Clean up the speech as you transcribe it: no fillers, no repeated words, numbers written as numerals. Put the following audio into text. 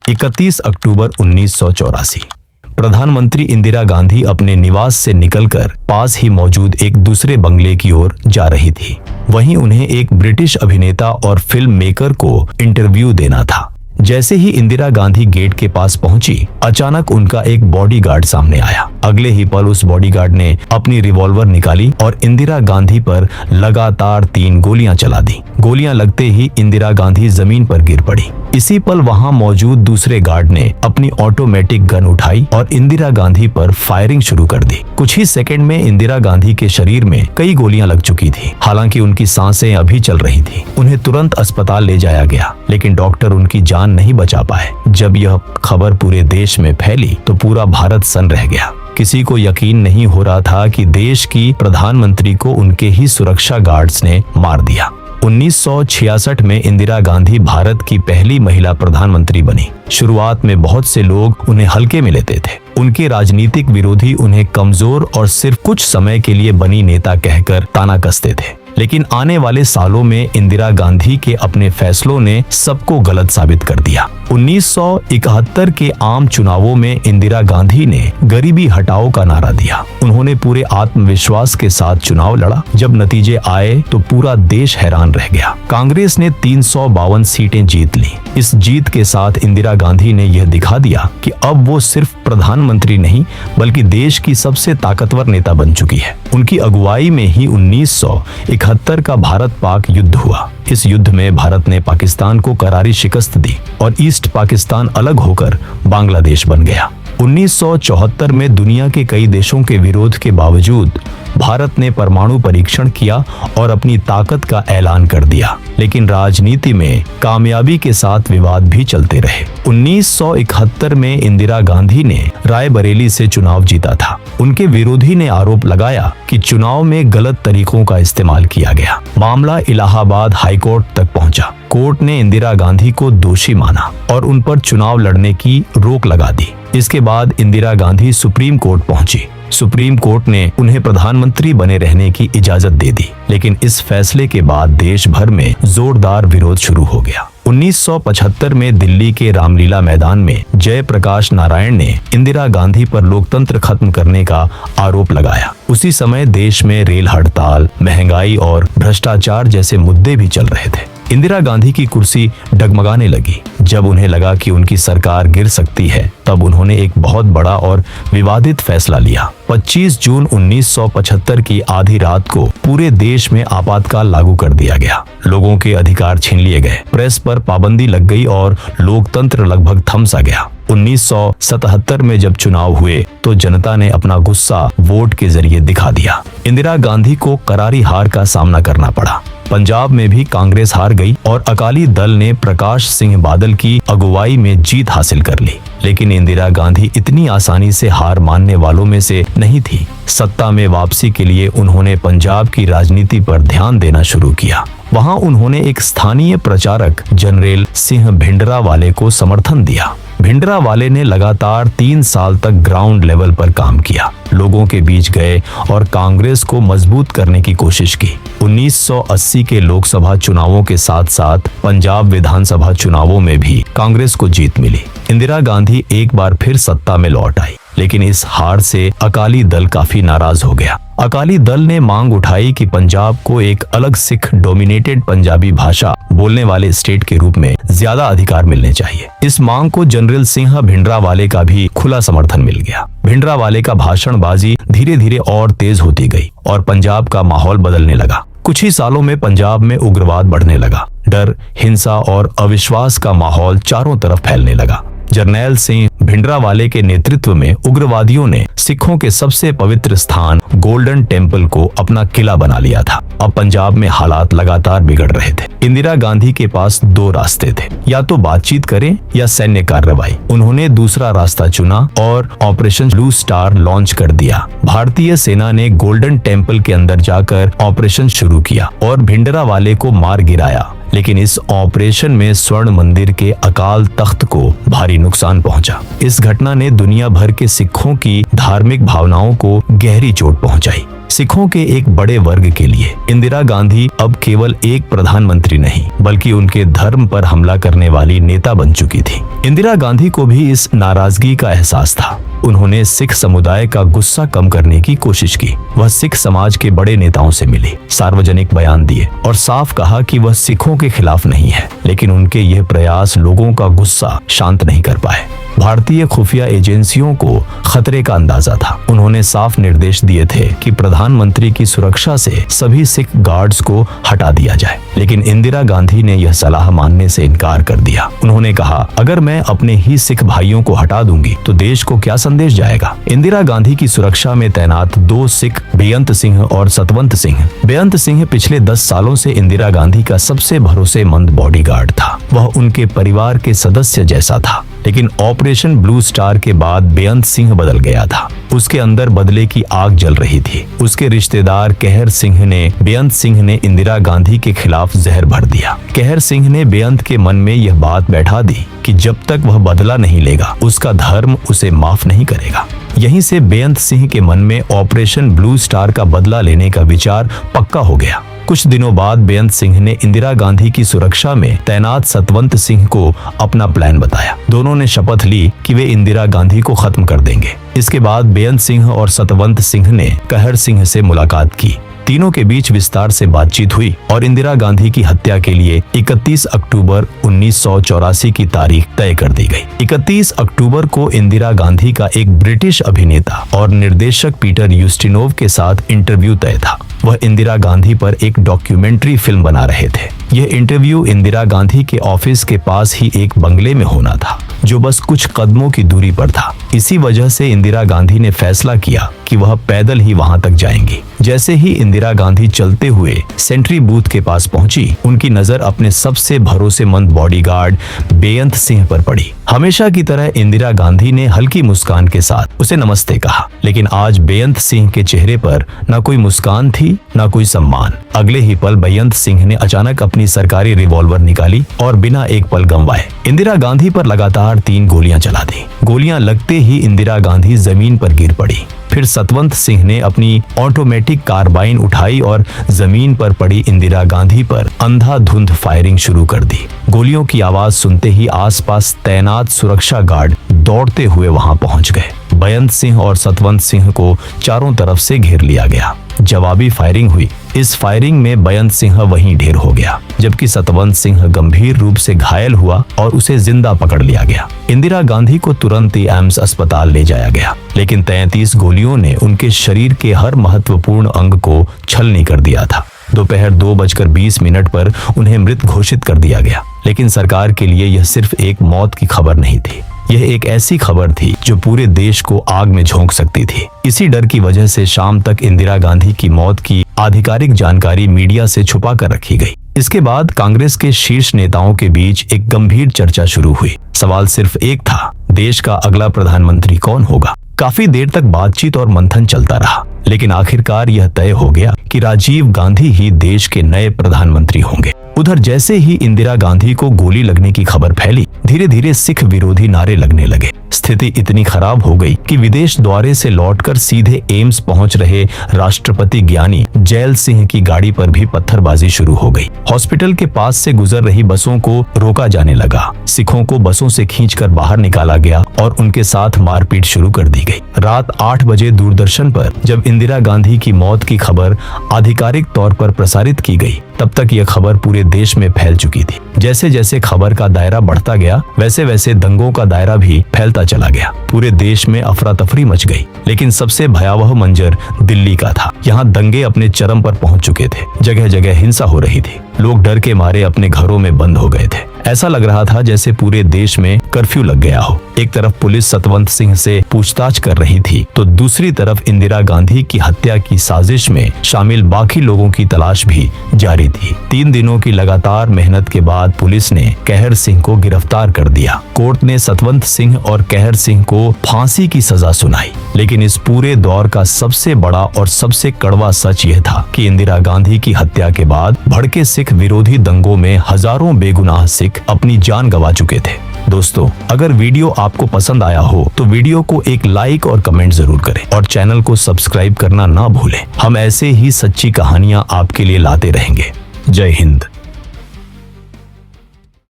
31 अक्टूबर 1984। प्रधानमंत्री इंदिरा गांधी अपने निवास से निकलकर पास ही मौजूद एक दूसरे बंगले की ओर जा रही थी। वहीं उन्हें एक ब्रिटिश अभिनेता और फिल्म मेकर को इंटरव्यू देना था। जैसे ही इंदिरा गांधी गेट के पास पहुंची, अचानक उनका एक बॉडीगार्ड सामने आया। अगले ही पल उस बॉडीगार्ड ने अपनी रिवॉल्वर निकाली और इंदिरा गांधी पर लगातार 3 गोलियां चला दी। गोलियां लगते ही इंदिरा गांधी जमीन पर गिर पड़ी। इसी पल वहां मौजूद दूसरे गार्ड ने अपनी ऑटोमेटिक गन उठाई और इंदिरा गांधी पर फायरिंग शुरू कर दी। कुछ ही सेकंड में इंदिरा गांधी के शरीर में कई गोलियां लग चुकी थी। हालांकि उनकी सांसें अभी चल रही थी। उन्हें तुरंत अस्पताल ले जाया गया, लेकिन डॉक्टर उनकी जान नहीं बचा पाए। जब यह खबर पूरे देश में फैली तो पूरा भारत सन्न रह गया। किसी को यकीन नहीं हो रहा था कि देश की प्रधानमंत्री को उनके ही सुरक्षा गार्ड्स ने मार दिया। 1966 में इंदिरा गांधी भारत की पहली महिला प्रधानमंत्री बनी। शुरुआत में बहुत से लोग उन्हें हल्के में लेते थे। उनके राजनीतिक विरोधी उन्हें कमजोर और सिर्फ कुछ समय के लिए बनी नेता कहकर ताना कसते थे। लेकिन आने वाले सालों में इंदिरा गांधी के अपने फैसलों ने सबको गलत साबित कर दिया। 1971 के आम चुनावों में इंदिरा गांधी ने गरीबी हटाओ का नारा दिया। उन्होंने पूरे आत्मविश्वास के साथ चुनाव लड़ा। जब नतीजे आए तो पूरा देश हैरान रह गया। कांग्रेस ने 352 सीटें जीत ली। इस जीत के साथ इंदिरा गांधी ने यह दिखा दिया कि अब वो सिर्फ प्रधानमंत्री नहीं बल्कि देश की सबसे ताकतवर नेता बन चुकी है। उनकी अगुवाई में ही 1971 का भारत पाक युद्ध हुआ। इस युद्ध में भारत ने पाकिस्तान को करारी शिकस्त दी और ईस्ट पाकिस्तान अलग होकर बांग्लादेश बन गया। 1974 में दुनिया के कई देशों के विरोध के बावजूद भारत ने परमाणु परीक्षण किया और अपनी ताकत का ऐलान कर दिया। लेकिन राजनीति में कामयाबी के साथ विवाद भी चलते रहे। 1971 में इंदिरा गांधी ने रायबरेली से चुनाव जीता था। उनके विरोधी ने आरोप लगाया कि चुनाव में गलत तरीकों का इस्तेमाल किया गया। मामला इलाहाबाद हाईकोर्ट तक पहुंचा। कोर्ट ने इंदिरा गांधी को दोषी माना और उन पर चुनाव लड़ने की रोक लगा दी। इसके बाद इंदिरा गांधी सुप्रीम कोर्ट पहुंची। सुप्रीम कोर्ट ने उन्हें प्रधानमंत्री बने रहने की इजाजत दे दी। लेकिन इस फैसले के बाद देश भर में जोरदार विरोध शुरू हो गया। 1975 में दिल्ली के रामलीला मैदान में जयप्रकाश नारायण ने इंदिरा गांधी पर लोकतंत्र खत्म करने का आरोप लगाया। उसी समय देश में रेल हड़ताल, महंगाई और भ्रष्टाचार जैसे मुद्दे भी चल रहे थे। इंदिरा गांधी की कुर्सी डगमगाने लगी। जब उन्हें लगा कि उनकी सरकार गिर सकती है, तब उन्होंने एक बहुत बड़ा और विवादित फैसला लिया। 25 जून 1975 की आधी रात को पूरे देश में आपातकाल लागू कर दिया गया। लोगों के अधिकार छीन लिए गए, प्रेस पर पाबंदी लग गई और लोकतंत्र लगभग थम सा गया। 1977 में जब चुनाव हुए तो जनता ने अपना गुस्सा वोट के जरिए दिखा दिया। इंदिरा गांधी को करारी हार का सामना करना पड़ा। पंजाब में भी कांग्रेस हार गई और अकाली दल ने प्रकाश सिंह बादल की अगुवाई में जीत हासिल कर ली। लेकिन इंदिरा गांधी इतनी आसानी से हार मानने वालों में से नहीं थी। सत्ता में वापसी के लिए उन्होंने पंजाब की राजनीति पर ध्यान देना शुरू किया। वहां उन्होंने एक स्थानीय प्रचारक जनरल सिंह भिंडरावाले को समर्थन दिया। भिंडरावाले ने लगातार 3 साल तक ग्राउंड लेवल पर काम किया, लोगों के बीच गए और कांग्रेस को मजबूत करने की कोशिश की। 1980 के लोकसभा चुनावों के साथ साथ पंजाब विधानसभा चुनावों में भी कांग्रेस को जीत मिली। इंदिरा गांधी एक बार फिर सत्ता में लौट आई। लेकिन इस हार से अकाली दल काफी नाराज हो गया। अकाली दल ने मांग उठाई कि पंजाब को एक अलग सिख डोमिनेटेड पंजाबी भाषा बोलने वाले स्टेट के रूप में ज्यादा अधिकार मिलने चाहिए। इस मांग को जनरल सिंह भिंडरावाले का भी खुला समर्थन मिल गया। भिंडरावाले का भाषणबाजी धीरे धीरे और तेज होती गई और पंजाब का माहौल बदलने लगा। कुछ ही सालों में पंजाब में उग्रवाद बढ़ने लगा। डर, हिंसा और अविश्वास का माहौल चारों तरफ फैलने लगा। जरनैल सिंह भिंडरावाले के नेतृत्व में उग्रवादियों ने सिखों के सबसे पवित्र स्थान गोल्डन टेम्पल को अपना किला बना लिया था। अब पंजाब में हालात लगातार बिगड़ रहे थे। इंदिरा गांधी के पास 2 रास्ते थे, या तो बातचीत करें या सैन्य कार्रवाई। उन्होंने दूसरा रास्ता चुना और ऑपरेशन ब्लू स्टार लॉन्च कर दिया। भारतीय सेना ने गोल्डन टेम्पल के अंदर जाकर ऑपरेशन शुरू किया और भिंडरावाले को मार गिराया। लेकिन इस ऑपरेशन में स्वर्ण मंदिर के अकाल तख्त को भारी नुकसान पहुंचा। इस घटना ने दुनिया भर के सिखों की धार्मिक भावनाओं को गहरी चोट पहुंचाई। सिखों के एक बड़े वर्ग के लिए इंदिरा गांधी अब केवल एक प्रधानमंत्री नहीं बल्कि उनके धर्म पर हमला करने वाली नेता बन चुकी थी। इंदिरा गांधी को भी इस नाराजगी का एहसास था। उन्होंने सिख समुदाय का गुस्सा कम करने की कोशिश की। वह सिख समाज के बड़े नेताओं से मिली, सार्वजनिक बयान दिए और साफ कहा कि वह सिखों के खिलाफ नहीं है, लेकिन उनके यह प्रयास लोगों का गुस्सा शांत नहीं कर पाए। भारतीय खुफिया एजेंसियों को खतरे का अंदाजा था। उन्होंने साफ निर्देश दिए थे कि प्रधानमंत्री की सुरक्षा से सभी सिख गार्ड्स को हटा दिया जाए, लेकिन इंदिरा गांधी ने यह सलाह मानने से इनकार कर दिया। उन्होंने कहा, अगर मैं अपने ही सिख भाइयों को हटा दूंगी तो देश को क्या संदेश जाएगा। इंदिरा गांधी की सुरक्षा में तैनात 2 सिख, बेअंत सिंह और सतवंत सिंह। बेअंत सिंह पिछले 10 सालों से इंदिरा गांधी का सबसे भरोसेमंद बॉडीगार्ड था। वह उनके परिवार के सदस्य जैसा था, लेकिन ऑपरेशन ब्लू स्टार के बाद बेअंत सिंह बदल गया था। उसके अंदर बदले की आग जल रही थी। उसके रिश्तेदार कहर सिंह ने बेअंत सिंह ने इंदिरा गांधी के खिलाफ जहर भर दिया। कहर सिंह ने बेअंत के मन में यह बात बैठा दी कि जब तक वह बदला नहीं लेगा उसका धर्म उसे माफ नहीं करेगा। यहीं से बेअंत सिंह के मन में ऑपरेशन ब्लू स्टार का बदला लेने का विचार पक्का हो गया। कुछ दिनों बाद बेअंत सिंह ने इंदिरा गांधी की सुरक्षा में तैनात सतवंत सिंह को अपना प्लान बताया। दोनों ने शपथ ली कि वे इंदिरा गांधी को खत्म कर देंगे। इसके बाद बेअंत सिंह और सतवंत सिंह ने कहर सिंह से मुलाकात की। तीनों के बीच विस्तार से बातचीत हुई और इंदिरा गांधी की हत्या के लिए 31 अक्टूबर 1984 की तारीख तय कर दी गई। 31 अक्टूबर को इंदिरा गांधी का एक ब्रिटिश अभिनेता और निर्देशक पीटर यूस्टिनोव के साथ इंटरव्यू तय था। वह इंदिरा गांधी पर एक डॉक्यूमेंट्री फिल्म बना रहे थे। यह इंटरव्यू इंदिरा गांधी के ऑफिस के पास ही एक बंगले में होना था, जो बस कुछ कदमों की दूरी पर था। इसी वजह से इंदिरा गांधी ने फैसला किया कि वह पैदल ही वहां तक जाएंगी। जैसे ही इंदिरा गांधी चलते हुए सेंट्री बूथ के पास पहुंची, उनकी नजर अपने सबसे भरोसेमंद बॉडीगार्ड बेअंत सिंह पर पड़ी। हमेशा की तरह इंदिरा गांधी ने हल्की मुस्कान के साथ उसे नमस्ते कहा, लेकिन आज बेअंत सिंह के चेहरे पर न कोई मुस्कान थी न कोई सम्मान। अगले ही पल बेअंत सिंह ने अचानक अपनी सरकारी रिवॉल्वर निकाली और बिना एक पल गंवाए इंदिरा गांधी पर लगातार 3 गोलियां चला दी। गोलियां लगते ही इंदिरा गांधी जमीन पर गिर पड़ी। फिर सतवंत सिंह ने अपनी ऑटोमेटिक कार्बाइन उठाई और जमीन पर पड़ी इंदिरा गांधी पर अंधाधुंध फायरिंग शुरू कर दी। गोलियों की आवाज सुनते ही आसपास तैनात सुरक्षा गार्ड दौड़ते हुए वहां पहुंच गए। बेअंत सिंह और सतवंत सिंह को चारों तरफ से घेर लिया गया। जवाबी फायरिंग हुई। इस फायरिंग में बेअंत सिंह वहीं ढेर हो गया, जबकि सतवंत सिंह गंभीर रूप से घायल हुआ और उसे जिंदा पकड़ लिया गया। इंदिरा गांधी को तुरंत ही एम्स अस्पताल ले जाया गया, लेकिन 33 गोलियों ने उनके शरीर के हर महत्वपूर्ण अंग को छलनी कर दिया था। दोपहर 2:20 पर उन्हें मृत घोषित कर दिया गया, लेकिन सरकार के लिए यह सिर्फ एक मौत की खबर नहीं थी। यह एक ऐसी खबर थी जो पूरे देश को आग में झोंक सकती थी। इसी डर की वजह से शाम तक इंदिरा गांधी की मौत की आधिकारिक जानकारी मीडिया से छुपा कर रखी गई। इसके बाद कांग्रेस के शीर्ष नेताओं के बीच एक गंभीर चर्चा शुरू हुई। सवाल सिर्फ एक था, देश का अगला प्रधानमंत्री कौन होगा। काफी देर तक बातचीत और मंथन चलता रहा, लेकिन आखिरकार यह तय हो गया कि राजीव गांधी ही देश के नए प्रधानमंत्री होंगे। उधर जैसे ही इंदिरा गांधी को गोली लगने की खबर फैली, धीरे धीरे सिख विरोधी नारे लगने लगे। स्थिति इतनी खराब हो गई कि विदेश द्वारे से लौटकर सीधे एम्स पहुंच रहे राष्ट्रपति ज्ञानी जैल सिंह की गाड़ी पर भी पत्थरबाजी शुरू हो गई। हॉस्पिटल के पास से गुजर रही बसों को रोका जाने लगा। सिखों को बसों से खींचकर बाहर निकाला गया और उनके साथ मारपीट शुरू कर दी गई। रात 8 बजे दूरदर्शन पर जब इंदिरा गांधी की मौत की खबर आधिकारिक तौर पर प्रसारित की गई, तब तक यह खबर पूरे देश में फैल चुकी थी। जैसे जैसे खबर का दायरा बढ़ता गया, वैसे वैसे दंगों का दायरा भी फैलता चला गया। पूरे देश में अफरा तफरी मच गई। लेकिन सबसे भयावह मंजर दिल्ली का था। यहाँ दंगे अपने चरम पर पहुंच चुके थे। जगह जगह हिंसा हो रही थी। लोग डर के मारे अपने घरों में बंद हो गए थे। ऐसा लग रहा था जैसे पूरे देश में कर्फ्यू लग गया हो। एक तरफ पुलिस सतवंत सिंह से पूछताछ कर रही थी, तो दूसरी तरफ इंदिरा गांधी की हत्या की साजिश में शामिल बाकी लोगों की तलाश भी जारी थी। 3 दिनों की लगातार मेहनत के बाद पुलिस ने कहर सिंह को गिरफ्तार कर दिया। कोर्ट ने सतवंत सिंह और कहर सिंह को फांसी की सजा सुनाई। लेकिन इस पूरे दौर का सबसे बड़ा और सबसे कड़वा सच यह था कि इंदिरा गांधी की हत्या के बाद भड़के सिख विरोधी दंगों में हजारों बेगुनाह सिख अपनी जान गंवा चुके थे। दोस्तों, अगर वीडियो आपको पसंद आया हो तो वीडियो को एक लाइक और कमेंट जरूर करें और चैनल को सब्सक्राइब करना ना भूलें। हम ऐसे ही सच्ची कहानियां आपके लिए लाते रहेंगे। जय हिंद।